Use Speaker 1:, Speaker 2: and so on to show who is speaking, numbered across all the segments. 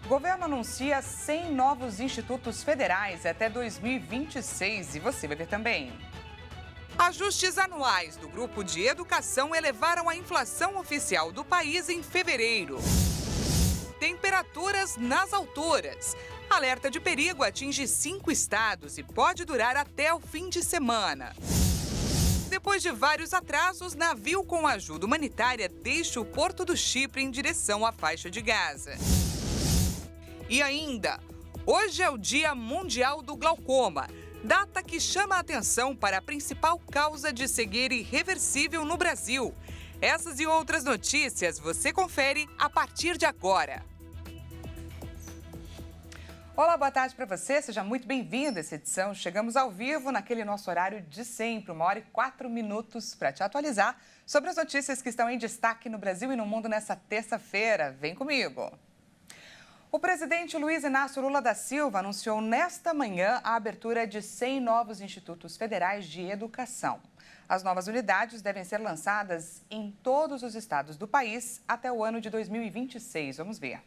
Speaker 1: O governo anuncia 100 novos institutos federais até 2026 e você vai ver também. Ajustes anuais do Grupo de Educação elevaram a inflação oficial do país em fevereiro. Temperaturas nas alturas. Alerta de perigo atinge 5 estados e pode durar até o fim de semana. Depois de vários atrasos, navio com ajuda humanitária deixa o Porto do Chipre em direção à faixa de Gaza. E ainda, hoje é o Dia Mundial do Glaucoma, data que chama a atenção para a principal causa de cegueira irreversível no Brasil. Essas e outras notícias você confere a partir de agora. Olá, boa tarde para você, seja muito bem-vindo a essa edição. Chegamos ao vivo naquele nosso horário de sempre, 1h04 para te atualizar sobre as notícias que estão em destaque no Brasil e no mundo nessa terça-feira. Vem comigo! O presidente Luiz Inácio Lula da Silva anunciou nesta manhã a abertura de 100 novos institutos federais de educação. As novas unidades devem ser lançadas em todos os estados do país até o ano de 2026. Vamos ver.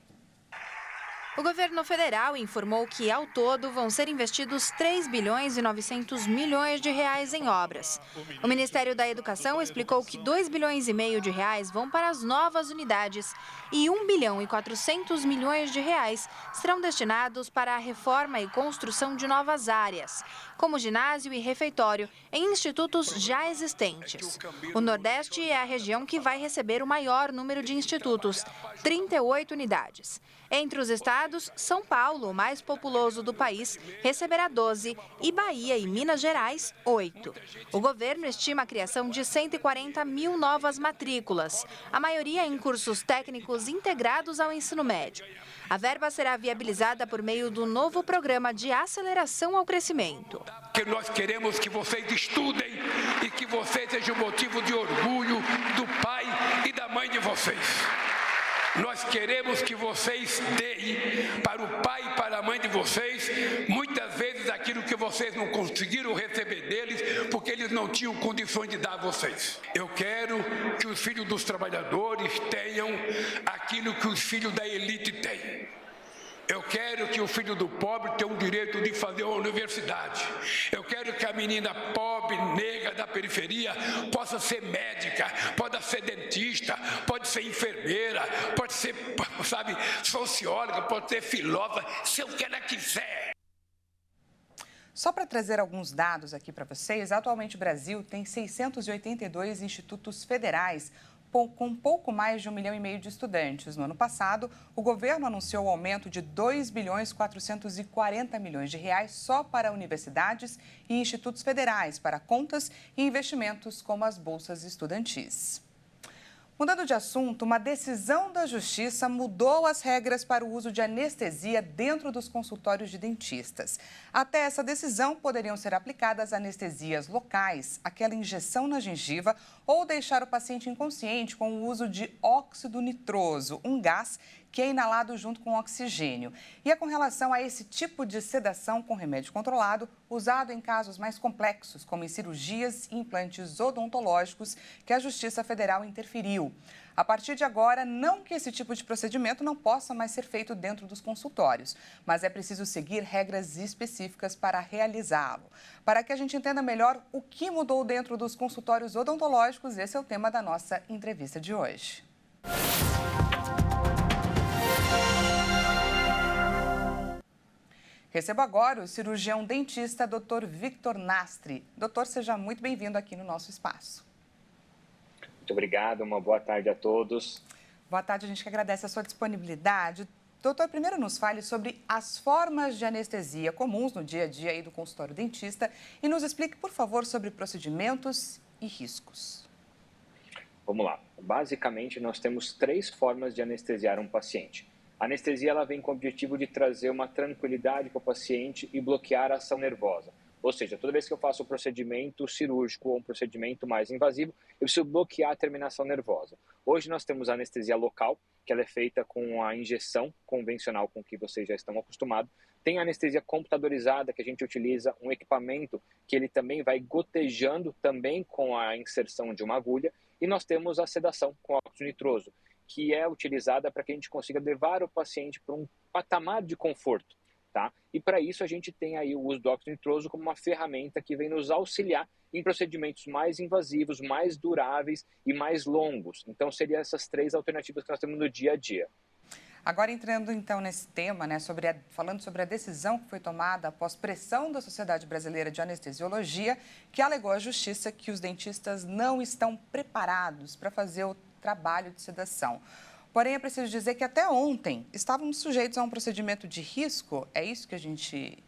Speaker 2: O governo federal informou que, ao todo, vão ser investidos 3 bilhões e 900 milhões de reais em obras. O Ministério da Educação explicou que 2 bilhões e meio de reais vão para as novas unidades e 1 bilhão e 400 milhões de reais serão destinados para a reforma e construção de novas áreas, como ginásio e refeitório, em institutos já existentes. O Nordeste é a região que vai receber o maior número de institutos, 38 unidades. Entre os estados, São Paulo, o mais populoso do país, receberá 12 e Bahia e Minas Gerais, 8. O governo estima a criação de 140 mil novas matrículas, a maioria em cursos técnicos integrados ao ensino médio. A verba será viabilizada por meio do novo programa de aceleração ao crescimento.
Speaker 3: Que nós queremos que vocês estudem e que vocês sejam motivo de orgulho do pai e da mãe de vocês. Nós queremos que vocês deem para o pai e para a mãe de vocês, muitas vezes aquilo que vocês não conseguiram receber deles, porque eles não tinham condições de dar a vocês. Eu quero que os filhos dos trabalhadores tenham aquilo que os filhos da elite têm. Eu quero que o filho do pobre tenha o direito de fazer uma universidade. Eu quero que a menina pobre, negra da periferia possa ser médica, pode ser dentista, pode ser enfermeira, pode ser, socióloga, pode ser filósofa, se o que ela quiser.
Speaker 1: Só para trazer alguns dados aqui para vocês, atualmente o Brasil tem 682 institutos federais, com pouco mais de 1,5 milhão de estudantes. No ano passado, o governo anunciou o aumento de 2 bilhões 440 milhões de reais só para universidades e institutos federais, para contas e investimentos como as bolsas estudantis. Mudando de assunto, uma decisão da Justiça mudou as regras para o uso de anestesia dentro dos consultórios de dentistas. Até essa decisão, poderiam ser aplicadas anestesias locais, aquela injeção na gengiva, ou deixar o paciente inconsciente com o uso de óxido nitroso, um gás que é inalado junto com oxigênio. E é com relação a esse tipo de sedação com remédio controlado, usado em casos mais complexos, como em cirurgias e implantes odontológicos, que a Justiça Federal interferiu. A partir de agora, não que esse tipo de procedimento não possa mais ser feito dentro dos consultórios, mas é preciso seguir regras específicas para realizá-lo. Para que a gente entenda melhor o que mudou dentro dos consultórios odontológicos, esse é o tema da nossa entrevista de hoje. Recebo agora o cirurgião dentista, Dr. Victor Nastri. Doutor, seja muito bem-vindo aqui no nosso espaço.
Speaker 4: Muito obrigado, uma boa tarde a todos.
Speaker 1: Boa tarde, a gente que agradece a sua disponibilidade. Doutor, primeiro nos fale sobre as formas de anestesia comuns no dia a dia aí do consultório dentista e nos explique, por favor, sobre procedimentos e riscos.
Speaker 4: Vamos lá. Basicamente, nós temos 3 formas de anestesiar um paciente. A anestesia ela vem com o objetivo de trazer uma tranquilidade para o paciente e bloquear a ação nervosa. Ou seja, toda vez que eu faço um procedimento cirúrgico ou um procedimento mais invasivo, eu preciso bloquear a terminação nervosa. Hoje nós temos a anestesia local, que ela é feita com a injeção convencional com que vocês já estão acostumados. Tem a anestesia computadorizada, que a gente utiliza um equipamento que ele também vai gotejando também com a inserção de uma agulha. E nós temos a sedação com óxido nitroso, que é utilizada para que a gente consiga levar o paciente para um patamar de conforto, tá? E para isso a gente tem aí o uso do óxido nitroso como uma ferramenta que vem nos auxiliar em procedimentos mais invasivos, mais duráveis e mais longos. Então, seriam essas 3 alternativas que nós temos no dia a dia.
Speaker 1: Agora, entrando então nesse tema, né, falando sobre a decisão que foi tomada após pressão da Sociedade Brasileira de Anestesiologia, que alegou à Justiça que os dentistas não estão preparados para fazer o trabalho de sedação. Porém, é preciso dizer que até ontem estávamos sujeitos a um procedimento de risco. É isso que a gente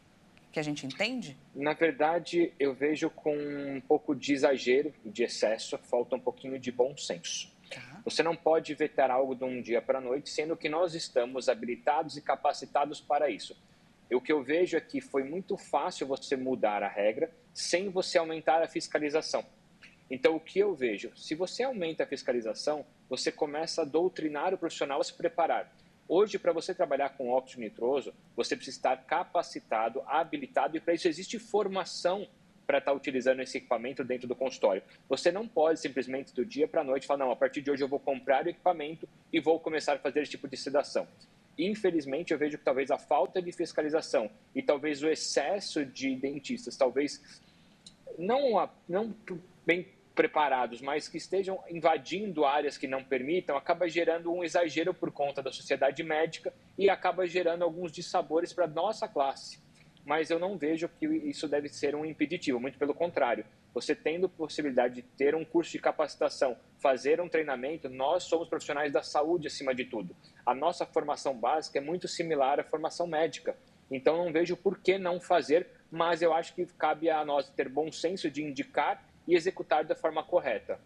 Speaker 1: entende?
Speaker 4: Na verdade, eu vejo com um pouco de exagero, de excesso, falta um pouquinho de bom senso. Você não pode vetar algo de um dia para a noite, sendo que nós estamos habilitados e capacitados para isso. O que eu vejo é que foi muito fácil você mudar a regra sem você aumentar a fiscalização. Então, o que eu vejo? Se você aumenta a fiscalização, você começa a doutrinar o profissional a se preparar. Hoje, para você trabalhar com óxido nitroso, você precisa estar capacitado, habilitado, e para isso existe formação para estar utilizando esse equipamento dentro do consultório. Você não pode simplesmente do dia para a noite falar, não, a partir de hoje eu vou comprar o equipamento e vou começar a fazer esse tipo de sedação. Infelizmente, eu vejo que talvez a falta de fiscalização e talvez o excesso de dentistas, talvez não bem preparados, mas que estejam invadindo áreas que não permitam, acaba gerando um exagero por conta da sociedade médica e acaba gerando alguns dissabores para a nossa classe. Mas eu não vejo que isso deve ser um impeditivo, muito pelo contrário. Você tendo possibilidade de ter um curso de capacitação, fazer um treinamento, nós somos profissionais da saúde acima de tudo. A nossa formação básica é muito similar à formação médica. Então, não vejo por que não fazer, mas eu acho que cabe a nós ter bom senso de indicar e executar da forma correta.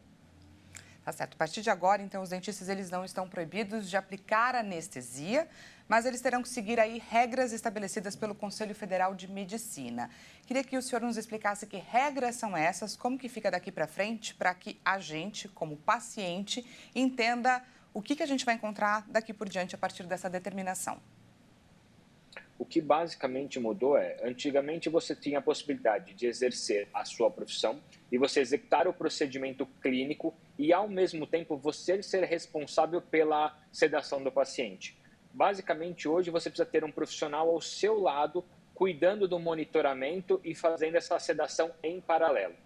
Speaker 1: Tá certo. A partir de agora, então, os dentistas eles não estão proibidos de aplicar anestesia, mas eles terão que seguir aí regras estabelecidas pelo Conselho Federal de Medicina. Queria que o senhor nos explicasse que regras são essas, como que fica daqui para frente, para que a gente, como paciente, entenda o que a gente vai encontrar daqui por diante a partir dessa determinação.
Speaker 4: O que basicamente mudou é, antigamente você tinha a possibilidade de exercer a sua profissão e você executar o procedimento clínico e, ao mesmo tempo, você ser responsável pela sedação do paciente. Basicamente, hoje você precisa ter um profissional ao seu lado, cuidando do monitoramento e fazendo essa sedação em paralelo.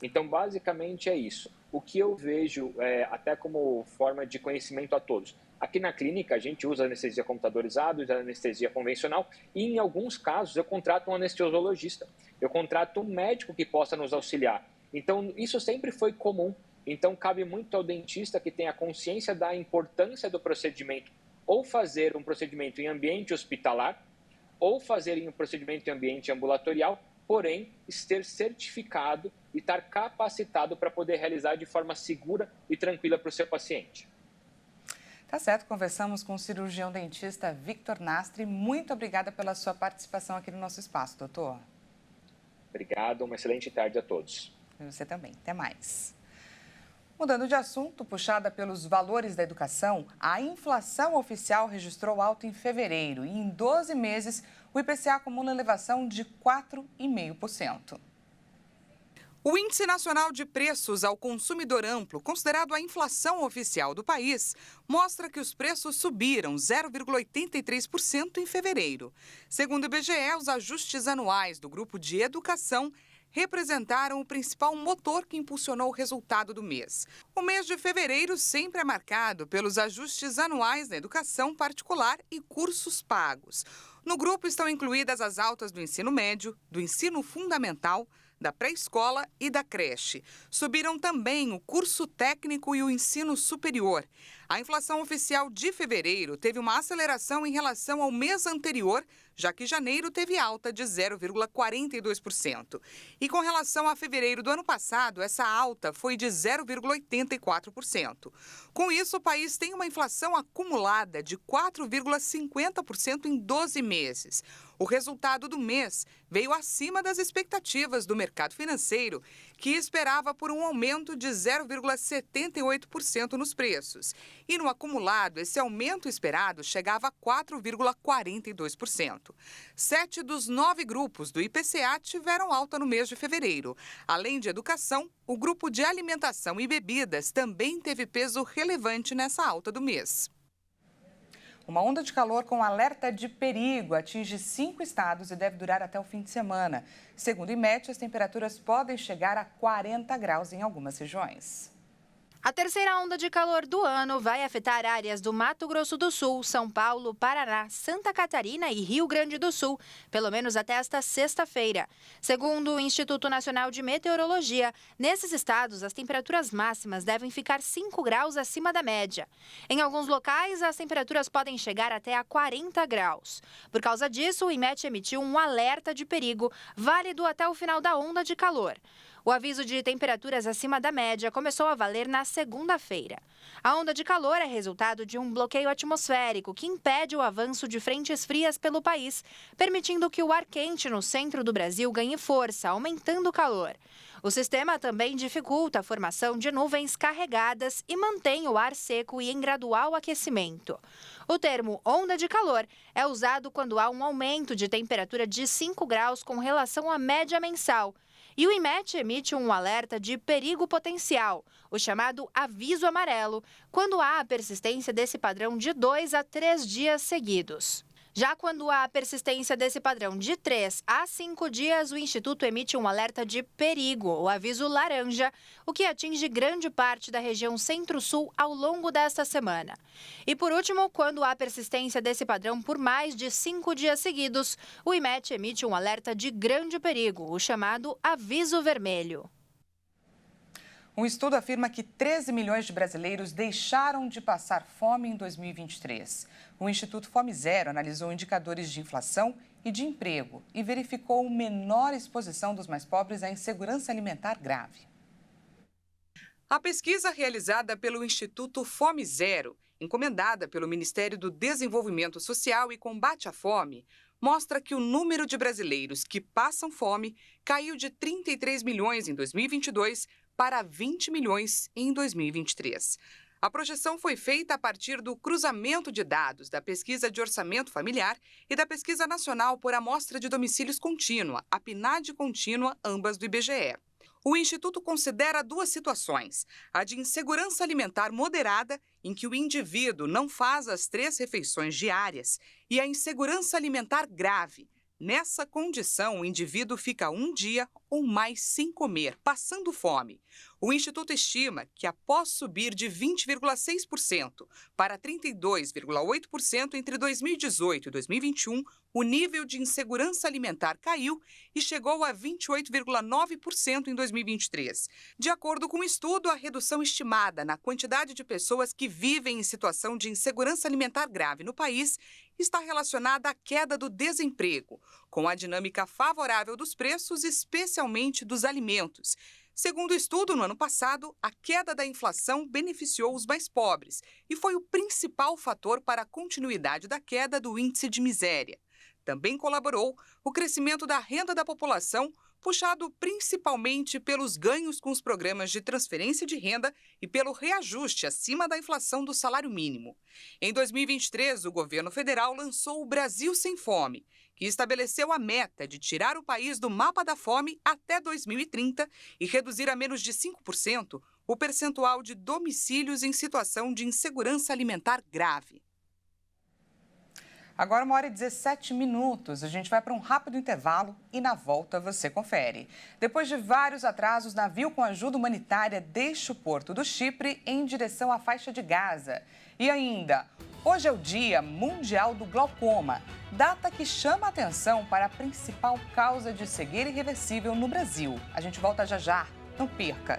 Speaker 4: Então, basicamente é isso. O que eu vejo, até como forma de conhecimento a todos, aqui na clínica a gente usa anestesia computadorizada, usa anestesia convencional e em alguns casos eu contrato um anestesiologista, eu contrato um médico que possa nos auxiliar. Então isso sempre foi comum, então cabe muito ao dentista que tenha consciência da importância do procedimento, ou fazer um procedimento em ambiente hospitalar, ou fazer um procedimento em ambiente ambulatorial, porém ser certificado e estar capacitado para poder realizar de forma segura e tranquila para o seu paciente.
Speaker 1: Tá certo, conversamos com o cirurgião dentista Victor Nastri. Muito obrigada pela sua participação aqui no nosso espaço, doutor.
Speaker 4: Obrigado, uma excelente tarde a todos.
Speaker 1: E você também. Até mais. Mudando de assunto, puxada pelos valores da educação, a inflação oficial registrou alta em fevereiro e em 12 meses o IPCA acumula elevação de 4,5%. O Índice Nacional de Preços ao Consumidor Amplo, considerado a inflação oficial do país, mostra que os preços subiram 0,83% em fevereiro. Segundo o IBGE, os ajustes anuais do Grupo de Educação representaram o principal motor que impulsionou o resultado do mês. O mês de fevereiro sempre é marcado pelos ajustes anuais na educação particular e cursos pagos. No grupo estão incluídas as altas do ensino médio, do ensino fundamental, da pré-escola e da creche. Subiram também o curso técnico e o ensino superior. A inflação oficial de fevereiro teve uma aceleração em relação ao mês anterior, já que janeiro teve alta de 0,42%. E com relação a fevereiro do ano passado, essa alta foi de 0,84%. Com isso, o país tem uma inflação acumulada de 4,50% em 12 meses. O resultado do mês veio acima das expectativas do mercado financeiro, que esperava por um aumento de 0,78% nos preços. E no acumulado, esse aumento esperado chegava a 4,42%. 7 dos 9 grupos do IPCA tiveram alta no mês de fevereiro. Além de educação, o grupo de alimentação e bebidas também teve peso relevante nessa alta do mês. Uma onda de calor com alerta de perigo atinge 5 estados e deve durar até o fim de semana. Segundo o IMET, as temperaturas podem chegar a 40 graus em algumas regiões.
Speaker 2: A terceira onda de calor do ano vai afetar áreas do Mato Grosso do Sul, São Paulo, Paraná, Santa Catarina e Rio Grande do Sul, pelo menos até esta sexta-feira. Segundo o Instituto Nacional de Meteorologia, nesses estados as temperaturas máximas devem ficar 5 graus acima da média. Em alguns locais, as temperaturas podem chegar até a 40 graus. Por causa disso, o IMET emitiu um alerta de perigo, válido até o final da onda de calor. O aviso de temperaturas acima da média começou a valer na segunda-feira. A onda de calor é resultado de um bloqueio atmosférico que impede o avanço de frentes frias pelo país, permitindo que o ar quente no centro do Brasil ganhe força, aumentando o calor. O sistema também dificulta a formação de nuvens carregadas e mantém o ar seco e em gradual aquecimento. O termo onda de calor é usado quando há um aumento de temperatura de 5 graus com relação à média mensal. E o IMET emite um alerta de perigo potencial, o chamado aviso amarelo, quando há a persistência desse padrão de 2 a 3 dias seguidos. Já quando há a persistência desse padrão de 3 a 5 dias, o Instituto emite um alerta de perigo, o aviso laranja, o que atinge grande parte da região centro-sul ao longo desta semana. E por último, quando há persistência desse padrão por mais de 5 dias seguidos, o IMET emite um alerta de grande perigo, o chamado aviso vermelho.
Speaker 1: Um estudo afirma que 13 milhões de brasileiros deixaram de passar fome em 2023. O Instituto Fome Zero analisou indicadores de inflação e de emprego e verificou menor exposição dos mais pobres à insegurança alimentar grave. A pesquisa realizada pelo Instituto Fome Zero, encomendada pelo Ministério do Desenvolvimento Social e Combate à Fome, mostra que o número de brasileiros que passam fome caiu de 33 milhões em 2022 para 20 milhões em 2023. A projeção foi feita a partir do cruzamento de dados da Pesquisa de Orçamento Familiar e da Pesquisa Nacional por Amostra de Domicílios Contínua, a PNAD Contínua, ambas do IBGE. O Instituto considera 2 situações: a de insegurança alimentar moderada, em que o indivíduo não faz as 3 refeições diárias, e a insegurança alimentar grave. Nessa condição, o indivíduo fica um dia ou mais sem comer, passando fome. O Instituto estima que, após subir de 20,6% para 32,8% entre 2018 e 2021, o nível de insegurança alimentar caiu e chegou a 28,9% em 2023. De acordo com o estudo, a redução estimada na quantidade de pessoas que vivem em situação de insegurança alimentar grave no país está relacionada à queda do desemprego, com a dinâmica favorável dos preços, especialmente dos alimentos. Segundo o estudo, no ano passado, a queda da inflação beneficiou os mais pobres e foi o principal fator para a continuidade da queda do índice de miséria. Também colaborou o crescimento da renda da população, puxado principalmente pelos ganhos com os programas de transferência de renda e pelo reajuste acima da inflação do salário mínimo. Em 2023, o governo federal lançou o Brasil Sem Fome, que estabeleceu a meta de tirar o país do mapa da fome até 2030 e reduzir a menos de 5% o percentual de domicílios em situação de insegurança alimentar grave. Agora 1h17. A gente vai para um rápido intervalo e na volta você confere. Depois de vários atrasos, navio com ajuda humanitária deixa o porto do Chipre em direção à faixa de Gaza. E ainda, hoje é o Dia Mundial do Glaucoma, data que chama a atenção para a principal causa de cegueira irreversível no Brasil. A gente volta já já, não perca!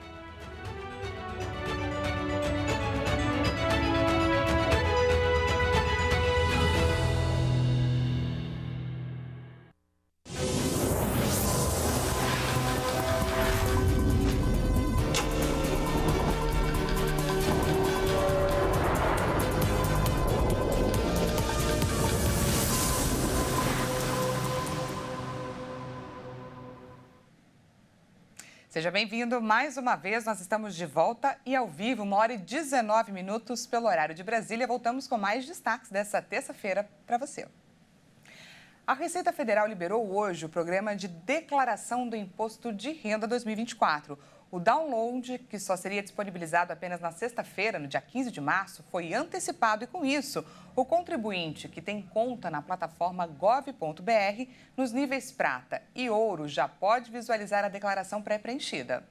Speaker 1: Seja bem-vindo mais uma vez, nós estamos de volta e ao vivo, 1h19 pelo horário de Brasília. Voltamos com mais destaques dessa terça-feira para você. A Receita Federal liberou hoje o programa de declaração do Imposto de Renda 2024. O download, que só seria disponibilizado apenas na sexta-feira, no dia 15 de março, foi antecipado e, com isso, o contribuinte que tem conta na plataforma gov.br, nos níveis prata e ouro, já pode visualizar a declaração pré-preenchida.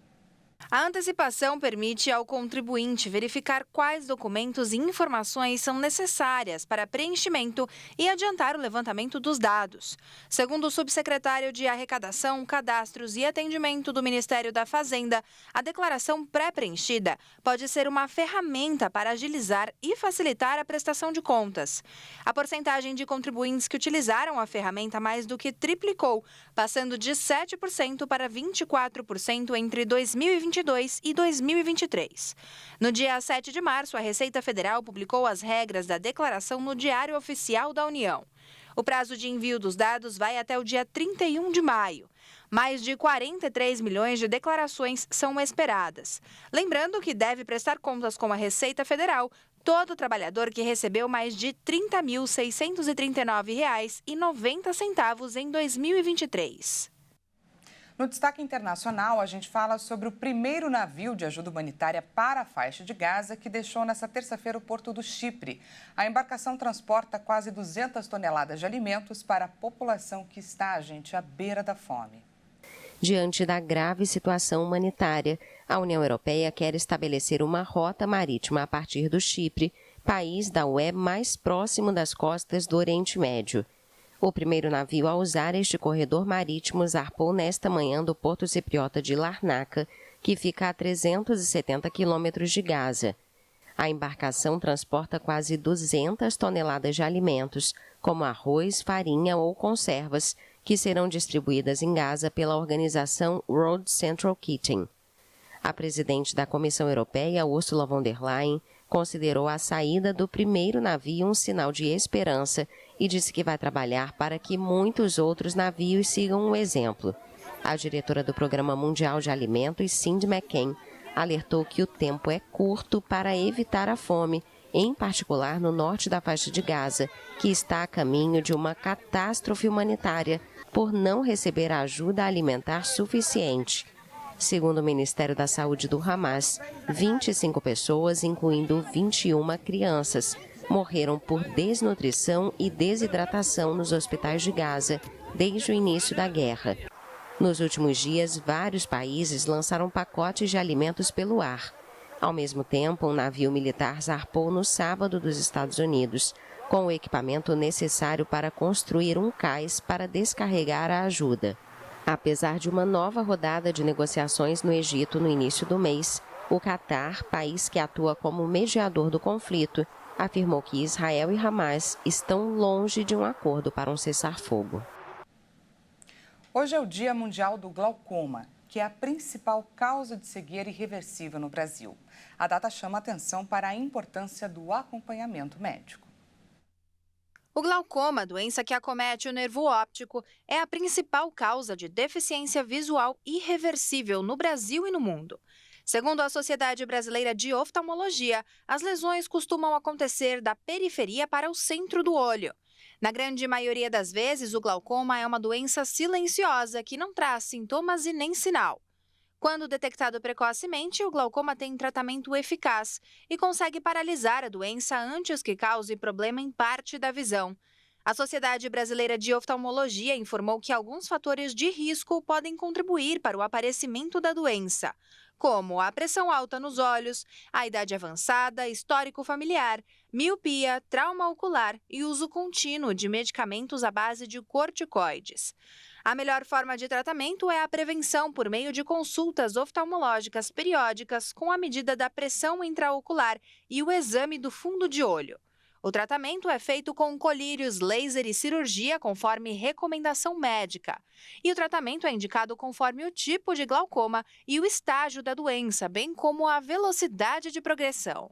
Speaker 2: A antecipação permite ao contribuinte verificar quais documentos e informações são necessárias para preenchimento e adiantar o levantamento dos dados. Segundo o subsecretário de Arrecadação, Cadastros e Atendimento do Ministério da Fazenda, a declaração pré-preenchida pode ser uma ferramenta para agilizar e facilitar a prestação de contas. A porcentagem de contribuintes que utilizaram a ferramenta mais do que triplicou, passando de 7% para 24% entre 2022 e 2023. No dia 7 de março, a Receita Federal publicou as regras da declaração no Diário Oficial da União. O prazo de envio dos dados vai até o dia 31 de maio. Mais de 43 milhões de declarações são esperadas. Lembrando que deve prestar contas com a Receita Federal todo trabalhador que recebeu mais de R$ 30.639,90 em 2023.
Speaker 1: No destaque internacional, a gente fala sobre o primeiro navio de ajuda humanitária para a faixa de Gaza, que deixou nesta terça-feira o porto do Chipre. A embarcação transporta quase 200 toneladas de alimentos para a população que está, gente, à beira da fome.
Speaker 5: Diante da grave situação humanitária, a União Europeia quer estabelecer uma rota marítima a partir do Chipre, país da UE mais próximo das costas do Oriente Médio. O primeiro navio a usar este corredor marítimo zarpou nesta manhã do porto cipriota de Larnaca, que fica a 370 quilômetros de Gaza. A embarcação transporta quase 200 toneladas de alimentos, como arroz, farinha ou conservas, que serão distribuídas em Gaza pela organização World Central Kitchen. A presidente da Comissão Europeia, Ursula von der Leyen, considerou a saída do primeiro navio um sinal de esperança e disse que vai trabalhar para que muitos outros navios sigam o exemplo. A diretora do Programa Mundial de Alimentos, Cindy McCain, alertou que o tempo é curto para evitar a fome, em particular no norte da faixa de Gaza, que está a caminho de uma catástrofe humanitária por não receber ajuda alimentar suficiente. Segundo o Ministério da Saúde do Hamas, 25 pessoas, incluindo 21 crianças, morreram por desnutrição e desidratação nos hospitais de Gaza desde o início da guerra. Nos últimos dias, vários países lançaram pacotes de alimentos pelo ar. Ao mesmo tempo, um navio militar zarpou no sábado dos Estados Unidos, com o equipamento necessário para construir um cais para descarregar a ajuda. Apesar de uma nova rodada de negociações no Egito no início do mês, o Catar, país que atua como mediador do conflito, afirmou que Israel e Hamas estão longe de um acordo para um cessar-fogo.
Speaker 1: Hoje é o Dia Mundial do Glaucoma, que é a principal causa de cegueira irreversível no Brasil. A data chama atenção para a importância do acompanhamento médico.
Speaker 2: O glaucoma, doença que acomete o nervo óptico, é a principal causa de deficiência visual irreversível no Brasil e no mundo. Segundo a Sociedade Brasileira de Oftalmologia, as lesões costumam acontecer da periferia para o centro do olho. Na grande maioria das vezes, o glaucoma é uma doença silenciosa que não traz sintomas e nem sinal. Quando detectado precocemente, o glaucoma tem tratamento eficaz e consegue paralisar a doença antes que cause problema em parte da visão. A Sociedade Brasileira de Oftalmologia informou que alguns fatores de risco podem contribuir para o aparecimento da doença, como a pressão alta nos olhos, a idade avançada, histórico familiar, miopia, trauma ocular e uso contínuo de medicamentos à base de corticoides. A melhor forma de tratamento é a prevenção por meio de consultas oftalmológicas periódicas com a medida da pressão intraocular e o exame do fundo de olho. O tratamento é feito com colírios, laser e cirurgia conforme recomendação médica. E o tratamento é indicado conforme o tipo de glaucoma e o estágio da doença, bem como a velocidade de progressão.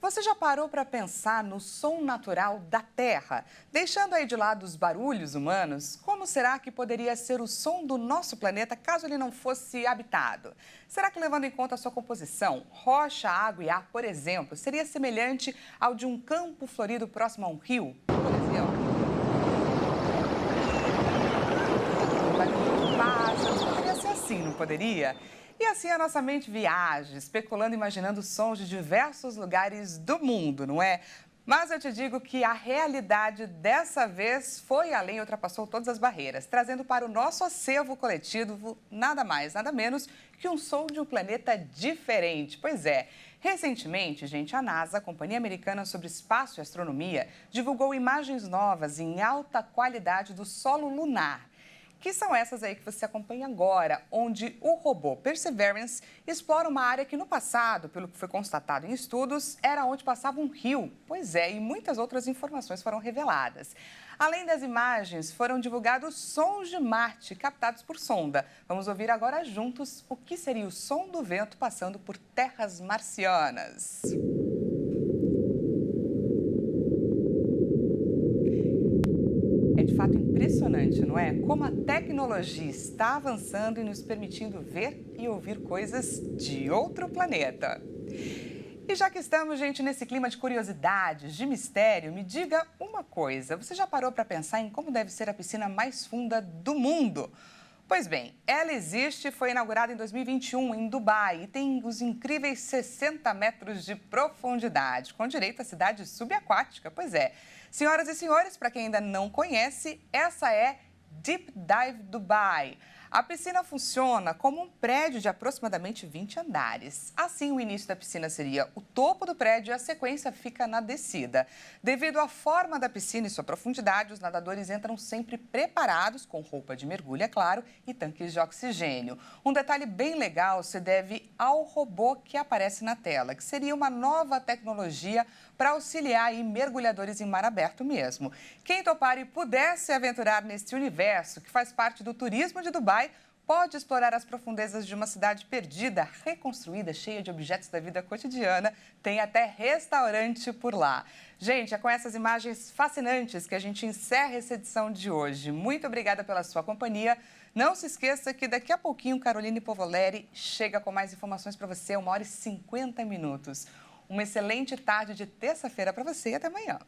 Speaker 1: Você já parou para pensar no som natural da Terra? Deixando aí de lado os barulhos humanos, como será que poderia ser o som do nosso planeta caso ele não fosse habitado? Será que, levando em conta a sua composição, rocha, água e ar, por exemplo, seria semelhante ao de um campo florido próximo a um rio, por exemplo? O barulho de pássaros poderia ser assim, não poderia? E assim a nossa mente viaja, especulando e imaginando sons de diversos lugares do mundo, não é? Mas eu te digo que a realidade dessa vez foi além e ultrapassou todas as barreiras, trazendo para o nosso acervo coletivo nada mais, nada menos que um som de um planeta diferente. Pois é, recentemente, gente, a NASA, a Companhia Americana sobre Espaço e Astronomia, divulgou imagens novas em alta qualidade do solo lunar. Que são essas aí que você acompanha agora, onde o robô Perseverance explora uma área que no passado, pelo que foi constatado em estudos, era onde passava um rio. Pois é, e muitas outras informações foram reveladas. Além das imagens, foram divulgados sons de Marte captados por sonda. Vamos ouvir agora juntos o que seria o som do vento passando por terras marcianas. É de fato impressionante, não é? Como a tecnologia está avançando e nos permitindo ver e ouvir coisas de outro planeta. E já que estamos, gente, nesse clima de curiosidades, de mistério, me diga uma coisa. Você já parou para pensar em como deve ser a piscina mais funda do mundo? Pois bem, ela existe e foi inaugurada em 2021 em Dubai e tem os incríveis 60 metros de profundidade, com direito à cidade subaquática. Pois é, senhoras e senhores, para quem ainda não conhece, essa é Deep Dive Dubai. A piscina funciona como um prédio de aproximadamente 20 andares. Assim, o início da piscina seria o topo do prédio e a sequência fica na descida. Devido à forma da piscina e sua profundidade, os nadadores entram sempre preparados, com roupa de mergulho, é claro, e tanques de oxigênio. Um detalhe bem legal se deve ao robô que aparece na tela, que seria uma nova tecnologia para auxiliar aí mergulhadores em mar aberto mesmo. Quem topar e puder se aventurar nesse universo, que faz parte do turismo de Dubai, pode explorar as profundezas de uma cidade perdida, reconstruída, cheia de objetos da vida cotidiana. Tem até restaurante por lá. Gente, é com essas imagens fascinantes que a gente encerra essa edição de hoje. Muito obrigada pela sua companhia. Não se esqueça que daqui a pouquinho Caroline Povoleri chega com mais informações para você, 1h50. Uma excelente tarde de terça-feira para você e até amanhã.